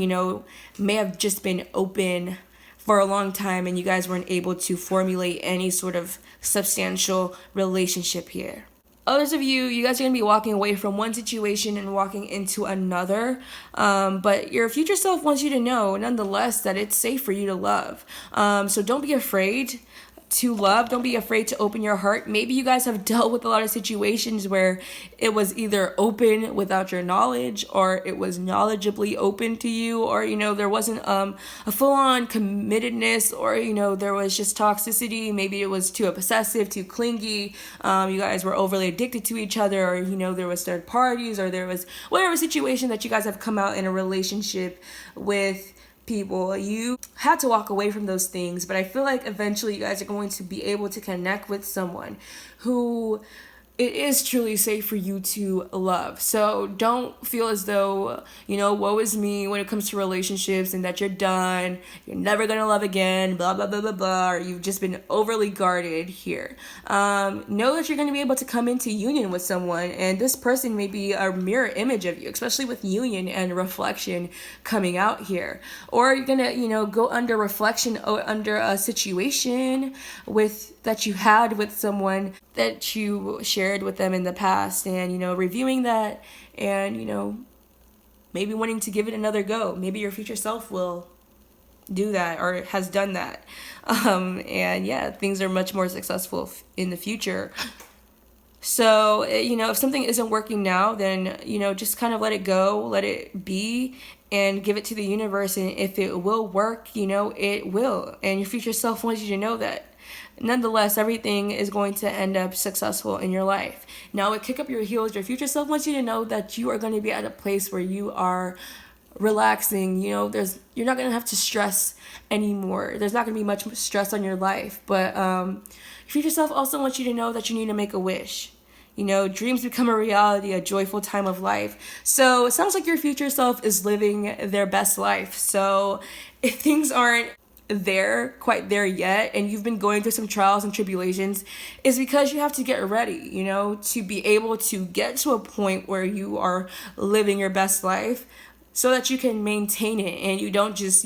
may have just been open for a long time and you guys weren't able to formulate any sort of substantial relationship here. Others of you guys are going to be walking away from one situation and walking into another. But your future self wants you to know, nonetheless, that it's safe for you to love. So don't be afraid to love. Don't be afraid to open your heart. Maybe you guys have dealt with a lot of situations where it was either open without your knowledge, or it was knowledgeably open to you, or there wasn't a full-on committedness, or there was just toxicity. Maybe it was too obsessive, too clingy. You guys were overly addicted to each other, or there was third parties, or there was whatever situation that you guys have come out in a relationship with people. You had to walk away from those things, but I feel like eventually you guys are going to be able to connect with someone who it is truly safe for you to love. So don't feel as though, woe is me when it comes to relationships and that you're done, you're never gonna love again, blah, blah, blah, blah, blah, or you've just been overly guarded here. Know that you're gonna be able to come into union with someone, and this person may be a mirror image of you, especially with union and reflection coming out here. Or you're gonna, go under reflection or under a situation that you had with someone that you shared with them in the past, and reviewing that, and maybe wanting to give it another go. Maybe your future self will do that or has done that, and yeah, things are much more successful in the future. So if something isn't working now, then just kind of let it go, let it be, and give it to the universe. And if it will work, it will, and your future self wants you to know that. Nonetheless, everything is going to end up successful in your life. Now, with Kick Up Your Heels, your future self wants you to know that you are going to be at a place where you are relaxing. You're not going to have to stress anymore. There's not going to be much stress on your life. But your future self also wants you to know that you need to make a wish. Dreams become a reality, a joyful time of life. So it sounds like your future self is living their best life. So if things aren't quite there yet, and you've been going through some trials and tribulations, is because you have to get ready, to be able to get to a point where you are living your best life so that you can maintain it and you don't just,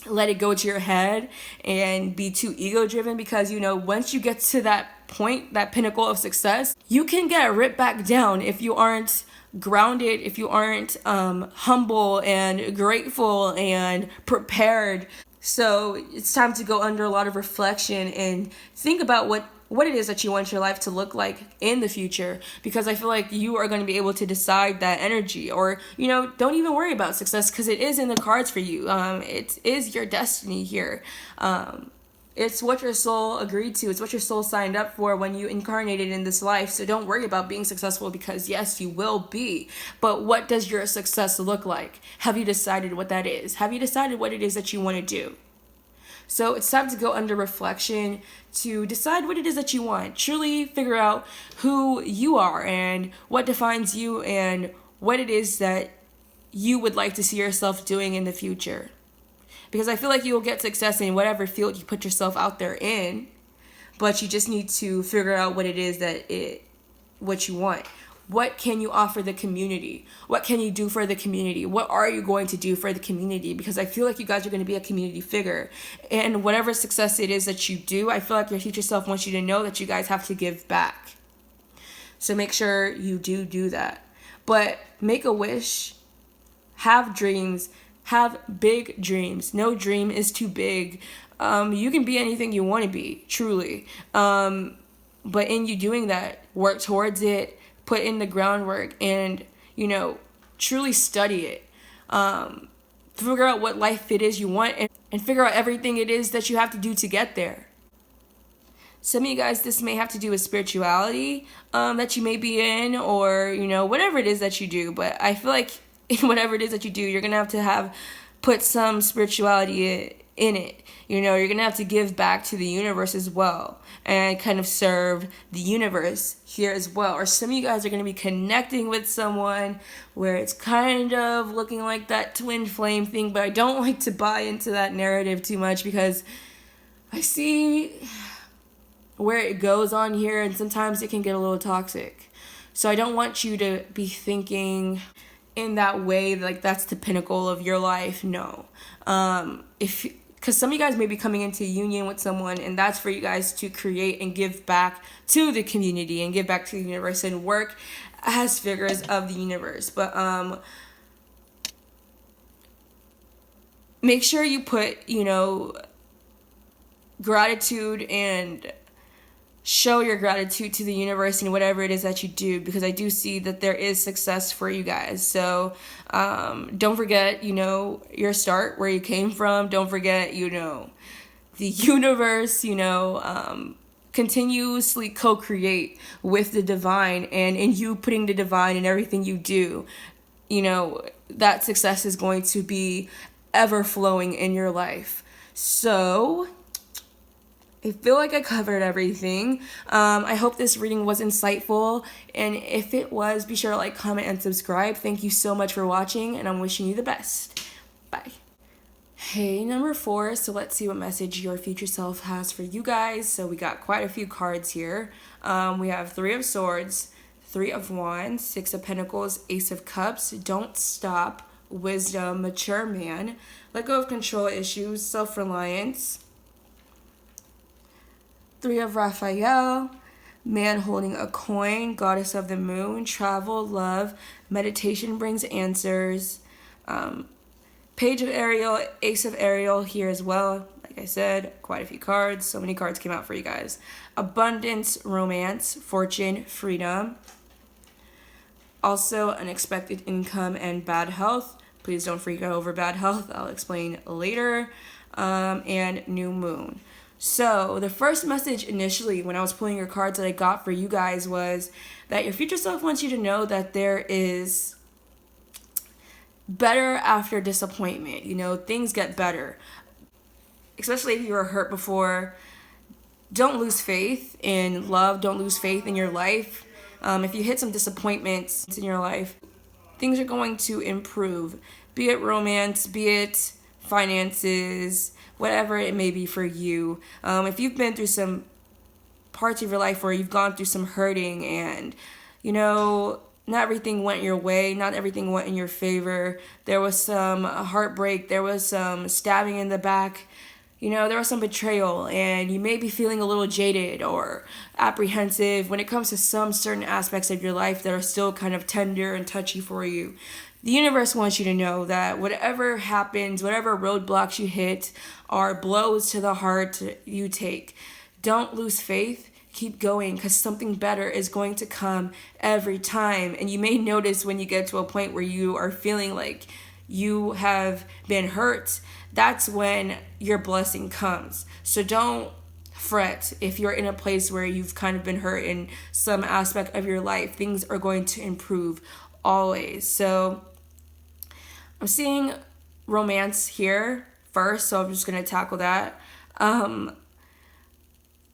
let it go to your head and be too ego driven, because once you get to that point, that pinnacle of success, you can get ripped back down if you aren't grounded, if you aren't humble and grateful and prepared. So it's time to go under a lot of reflection and think about what it is that you want your life to look like in the future, because I feel like you are going to be able to decide that energy. Or don't even worry about success, because it is in the cards for you. It is your destiny here. It's what your soul agreed to. It's what your soul signed up for when you incarnated in this life. So don't worry about being successful, because yes, you will be. But what does your success look like? Have you decided what that is? Have you decided what it is that you want to do? So it's time to go under reflection to decide what it is that you want. Truly figure out who you are and what defines you and what it is that you would like to see yourself doing in the future. Because I feel like you will get success in whatever field you put yourself out there in, but you just need to figure out what it is what you want. What can you offer the community? What can you do for the community? What are you going to do for the community? Because I feel like you guys are going to be a community figure. And whatever success it is that you do, I feel like your future self wants you to know that you guys have to give back. So make sure you do that. But make a wish, have dreams, have big dreams. No dream is too big. You can be anything you want to be, truly. But in you doing that, work towards it, put in the groundwork, and, truly study it. Figure out what life it is you want, and figure out everything it is that you have to do to get there. Some of you guys, this may have to do with spirituality that you may be in, or, whatever it is that you do. But I feel like in whatever it is that you do, you're going to have put some spirituality in it. You're going to have to give back to the universe as well, and kind of serve the universe here as well. Or some of you guys are going to be connecting with someone where it's kind of looking like that twin flame thing, but I don't like to buy into that narrative too much, because I see where it goes on here, and sometimes it can get a little toxic. So I don't want you to be thinking in that way, like that's the pinnacle of your life. No. Because some of you guys may be coming into union with someone, and that's for you guys to create and give back to the community and give back to the universe and work as figures of the universe. But make sure you put, gratitude and show your gratitude to the universe in whatever it is that you do, because I do see that there is success for you guys. So don't forget, your start, where you came from. Don't forget, the universe, continuously co-create with the divine, and in you putting the divine in everything you do, that success is going to be ever flowing in your life. So I feel like I covered everything. I hope this reading was insightful, and if it was, be sure to like, comment, and subscribe. Thank you so much for watching, and I'm wishing you the best. Bye. Hey, number 4, so let's see what message your future self has for you guys. So we got quite a few cards here. We have 3 of Swords, 3 of Wands, 6 of Pentacles, Ace of Cups, don't stop, wisdom, mature man, let go of control issues, self-reliance, 3 of Raphael, man holding a coin, goddess of the moon, travel, love, meditation brings answers, Page of Ariel, Ace of Ariel here as well. Like I said, quite a few cards. So many cards came out for you guys. Abundance, romance, fortune, freedom. Also, unexpected income and bad health. Please don't freak out over bad health. I'll explain later. And new moon. So the first message initially when I was pulling your cards that I got for you guys was that your future self wants you to know that there is better after disappointment. You know, things get better. Especially if you were hurt before. Don't lose faith in love. Don't lose faith in your life. If you hit some disappointments in your life, things are going to improve. Be it romance, be it finances, whatever it may be for you. If you've been through some parts of your life where you've gone through some hurting and, you know, not everything went your way, not everything went in your favor. There was some heartbreak, there was some stabbing in the back, you know, there was some betrayal, and you may be feeling a little jaded or apprehensive when it comes to some certain aspects of your life that are still kind of tender and touchy for you. The universe wants you to know that whatever happens, whatever roadblocks you hit are blows to the heart you take. Don't lose faith. Keep going, because something better is going to come every time. And you may notice when you get to a point where you are feeling like you have been hurt, that's when your blessing comes. So don't fret if you're in a place where you've kind of been hurt in some aspect of your life. Things are going to improve always. So I'm seeing romance here first, so I'm just going to tackle that.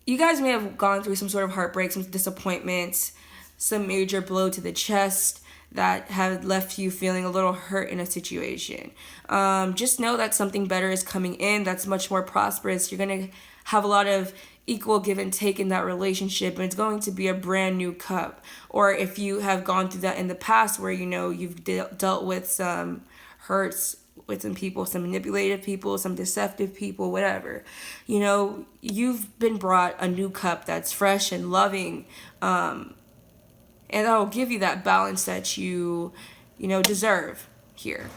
You guys may have gone through some sort of heartbreak, some disappointments, some major blow to the chest that have left you feeling a little hurt in a situation. Just know that something better is coming in that's much more prosperous. You're going to have a lot of equal give and take in that relationship, and it's going to be a brand new cup. Or if you have gone through that in the past where, you know, you've dealt with some hurts with some people, some manipulative people, some deceptive people, whatever. You know, you've been brought a new cup that's fresh and loving, and that'll give you that balance that you deserve here.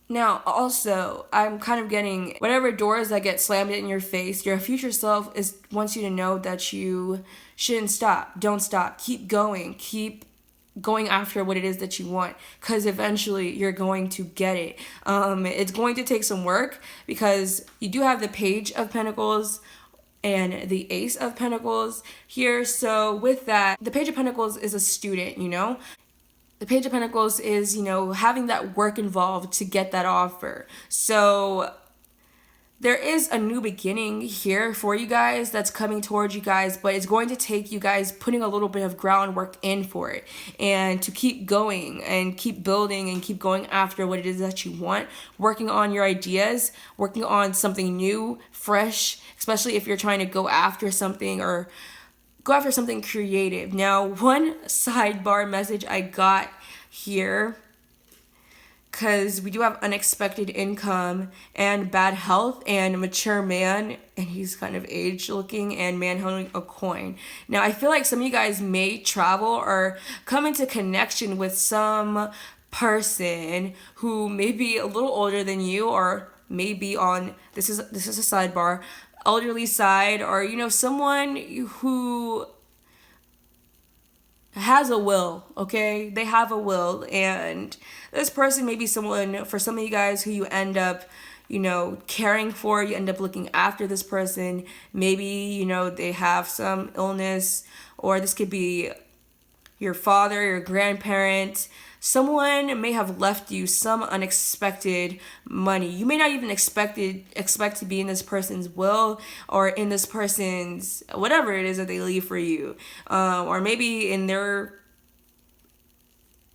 Now, also, I'm kind of getting whatever doors that get slammed in your face, your future self wants you to know that you shouldn't stop. Don't stop. Keep going. Keep going after what it is that you want, because eventually you're going to get it. It's going to take some work because you do have the Page of Pentacles and the Ace of Pentacles here. So with that, the Page of Pentacles is a student, you know. The Page of Pentacles is, you know, having that work involved to get that offer. So there is a new beginning here for you guys that's coming towards you guys, but it's going to take you guys putting a little bit of groundwork in for it, and to keep going and keep building and keep going after what it is that you want, working on your ideas, working on something new, fresh, especially if you're trying to go after something or go after something creative. Now, one sidebar message I got here, because we do have unexpected income and bad health and mature man, and he's kind of aged looking, and man holding a coin. Now, I feel like some of you guys may travel or come into connection with some person who may be a little older than you, or maybe on, this is a sidebar, elderly side, or, you know, someone who has a will, okay? They have a will, and this person may be someone, for some of you guys, who you end up, you know, caring for. You end up looking after this person. Maybe, you know, they have some illness, or this could be your father, your grandparent, Someone may have left you some unexpected money. You may not even expect to be in this person's will, or in this person's whatever it is that they leave for you, or maybe in their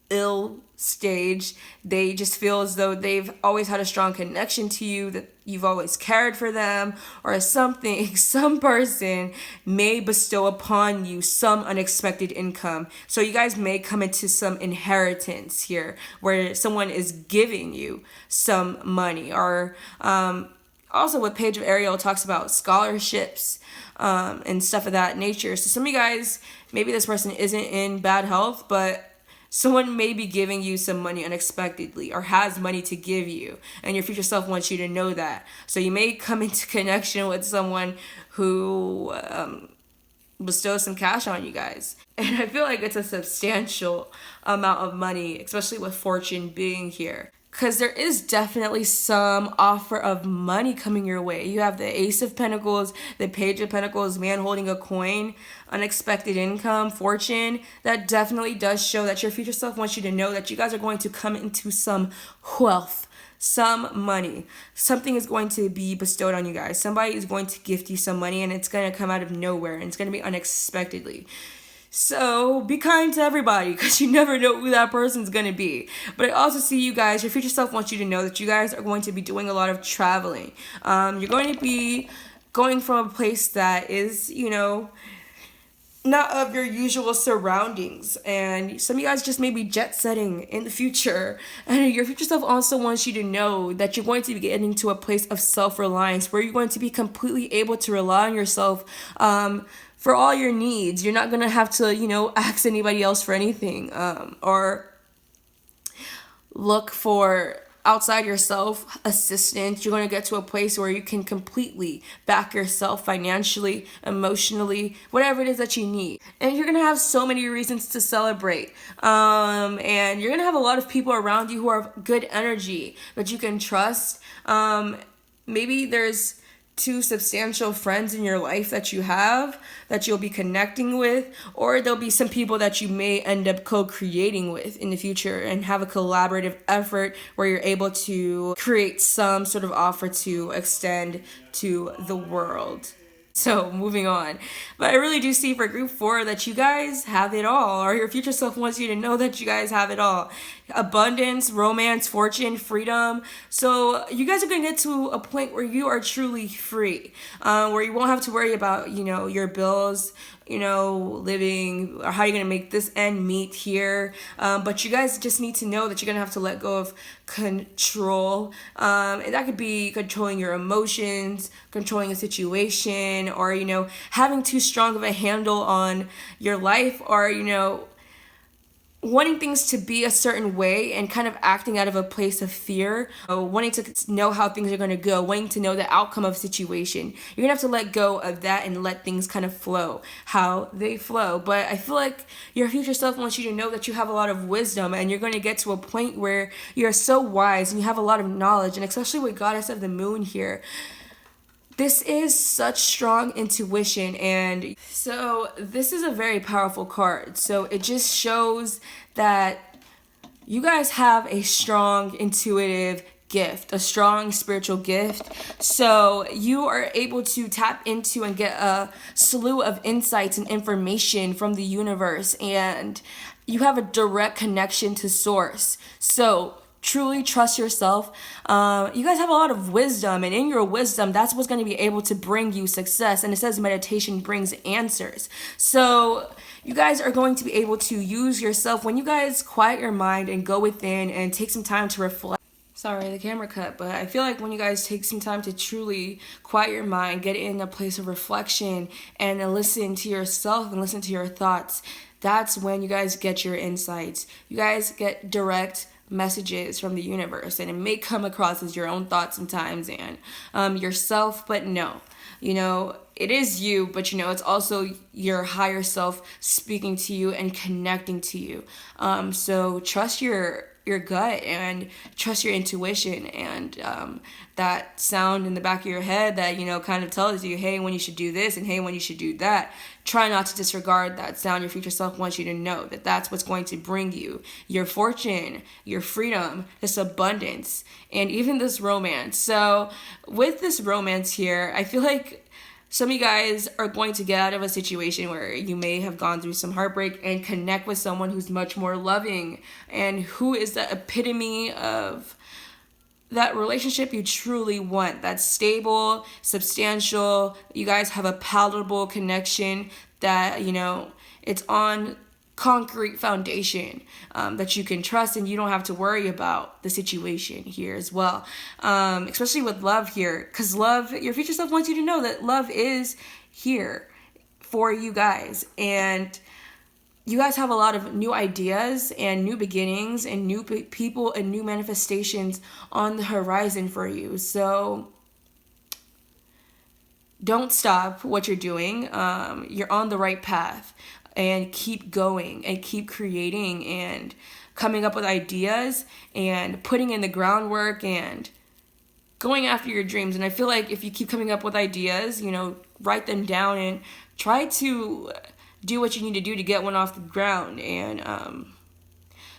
ill stage, they just feel as though they've always had a strong connection to you, that you've always cared for them or something. Some person may bestow upon you some unexpected income, so you guys may come into some inheritance here where someone is giving you some money. Or also with Page of Ariel talks about scholarships and stuff of that nature. So some of you guys, maybe this person isn't in bad health, but someone may be giving you some money unexpectedly, or has money to give you, and your future self wants you to know that. So you may come into connection with someone who bestows some cash on you guys. And I feel like it's a substantial amount of money, especially with Fortune being here. Because there is definitely some offer of money coming your way. You have the Ace of Pentacles, the Page of Pentacles, man holding a coin, unexpected income, fortune. That definitely does show that your future self wants you to know that you guys are going to come into some wealth, some money. Something is going to be bestowed on you guys. Somebody is going to gift you some money, and it's going to come out of nowhere, and it's going to be unexpectedly. So be kind to everybody, because you never know who that person's going to be. But I also see you guys, your future self wants you to know that you guys are going to be doing a lot of traveling. You're going to be going from a place that is, not of your usual surroundings. And some of you guys just may be jet setting in the future. And your future self also wants you to know that you're going to be getting to a place of self-reliance where you're going to be completely able to rely on yourself for all your needs. You're not going to have to, ask anybody else for anything, or look for outside yourself assistance. You're going to get to a place where you can completely back yourself financially, emotionally, whatever it is that you need. And you're going to have so many reasons to celebrate. And you're going to have a lot of people around you who are good energy that you can trust. Maybe there's 2 substantial friends in your life that you have that you'll be connecting with, or there'll be some people that you may end up co-creating with in the future and have a collaborative effort where you're able to create some sort of offer to extend to the world. So moving on. But I really do see for group 4 that you guys have it all, or your future self wants you to know that you guys have it all. Abundance, romance, fortune, freedom. So you guys are going to get to a point where you are truly free, where you won't have to worry about, your bills, living, or how you're going to make this end meet here. But you guys just need to know that you're going to have to let go of control. And that could be controlling your emotions, controlling a situation, or, having too strong of a handle on your life, or, wanting things to be a certain way and kind of acting out of a place of fear, wanting to know how things are going to go, wanting to know the outcome of a situation. You're going to have to let go of that and let things kind of flow how they flow. But I feel like your future self wants you to know that you have a lot of wisdom, and you're going to get to a point where you're so wise and you have a lot of knowledge, and especially with Goddess of the Moon here. This is such strong intuition, and so this is a very powerful card. So it just shows that you guys have a strong intuitive gift, a strong spiritual gift. So you are able to tap into and get a slew of insights and information from the universe, and you have a direct connection to source. So truly trust yourself. You guys have a lot of wisdom, and in your wisdom, that's what's going to be able to bring you success. And it says meditation brings answers. So you guys are going to be able to use yourself when you guys quiet your mind and go within and take some time to reflect. Sorry, the camera cut, but I feel like when you guys take some time to truly quiet your mind, get in a place of reflection, and listen to yourself and listen to your thoughts, that's when you guys get your insights. You guys get direct messages from the universe, and it may come across as your own thoughts sometimes and yourself, but no, it is you, but it's also your higher self speaking to you and connecting to you. So trust your your gut and trust your intuition and that sound in the back of your head that, you know, kind of tells you, hey, when you should do this and hey, when you should do that. Try not to disregard that sound. Your future self wants you to know that that's what's going to bring you your fortune, your freedom, this abundance, and even this romance. So with this romance here, I feel like some of you guys are going to get out of a situation where you may have gone through some heartbreak and connect with someone who's much more loving and who is the epitome of that relationship you truly want. That's stable, substantial. You guys have a palatable connection that, you know, it's on concrete foundation that you can trust, and you don't have to worry about the situation here as well, especially with love here, because love, your future self wants you to know that love is here for you guys, and you guys have a lot of new ideas and new beginnings and new people and new manifestations on the horizon for you. So don't stop what you're doing. You're on the right path, and keep going and keep creating and coming up with ideas and putting in the groundwork and going after your dreams. And I feel like if you keep coming up with ideas, you know, write them down and try to do what you need to do to get one off the ground. And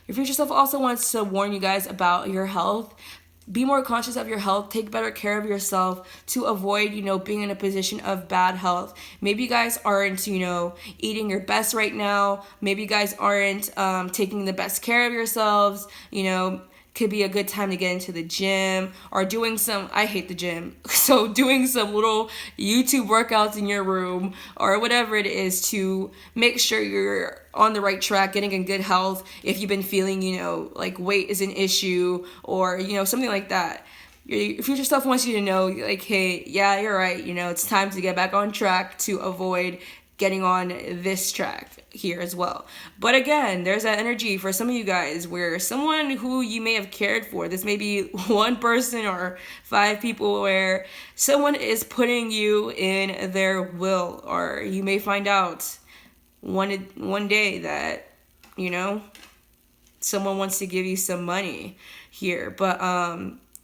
your future self also wants to warn you guys about your health. Be more conscious of your health. Take better care of yourself to avoid, you know, being in a position of bad health. Maybe you guys aren't, you know, eating your best right now. Maybe you guys aren't taking the best care of yourselves. You know, could be a good time to get into the gym or doing some, I hate the gym, so doing some little YouTube workouts in your room or whatever it is to make sure you're on the right track, getting in good health. If you've been feeling, you know, like weight is an issue or, you know, something like that. Your future self wants you to know, like, hey, yeah, you're right. You know, it's time to get back on track to avoid getting on this track here as well. But again, there's that energy for some of you guys where someone who you may have cared for, this may be one person or 5 people, where someone is putting you in their will, or you may find out one day that, you know, someone wants to give you some money here. But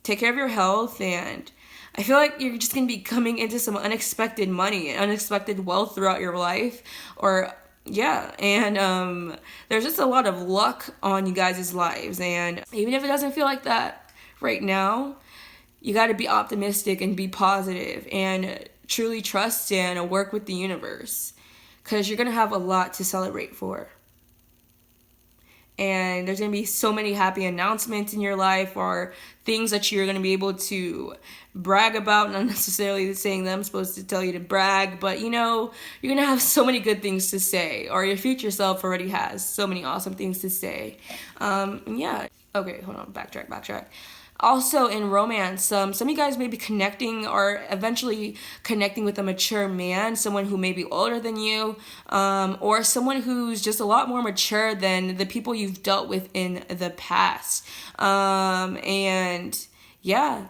take care of your health, and I feel like you're just going to be coming into some unexpected money and unexpected wealth throughout your life. Or, yeah, and there's just a lot of luck on you guys' lives. And even if it doesn't feel like that right now, you got to be optimistic and be positive and truly trust and work with the universe, because you're going to have a lot to celebrate for. And there's going to be so many happy announcements in your life or things that you're going to be able to brag about. Not necessarily saying that I'm supposed to tell you to brag, but, you know, you're going to have so many good things to say, or your future self already has so many awesome things to say. Yeah. Okay, hold on. Backtrack. Also in romance, some of you guys may be connecting or eventually connecting with a mature man, someone who may be older than you, or someone who's just a lot more mature than the people you've dealt with in the past. And yeah,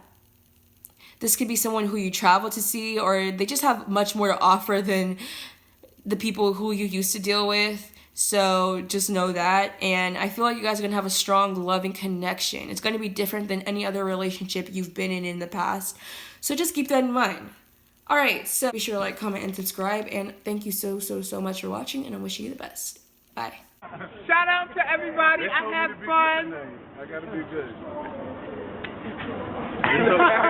this could be someone who you travel to see, or they just have much more to offer than the people who you used to deal with. So just know that. And I feel like you guys are going to have a strong, loving connection. It's going to be different than any other relationship you've been in the past. So just keep that in mind. All right, so be sure to like, comment, and subscribe. And thank you so much for watching, and I'm wishing you the best. Bye. Shout out to everybody. I had fun. I got to be good.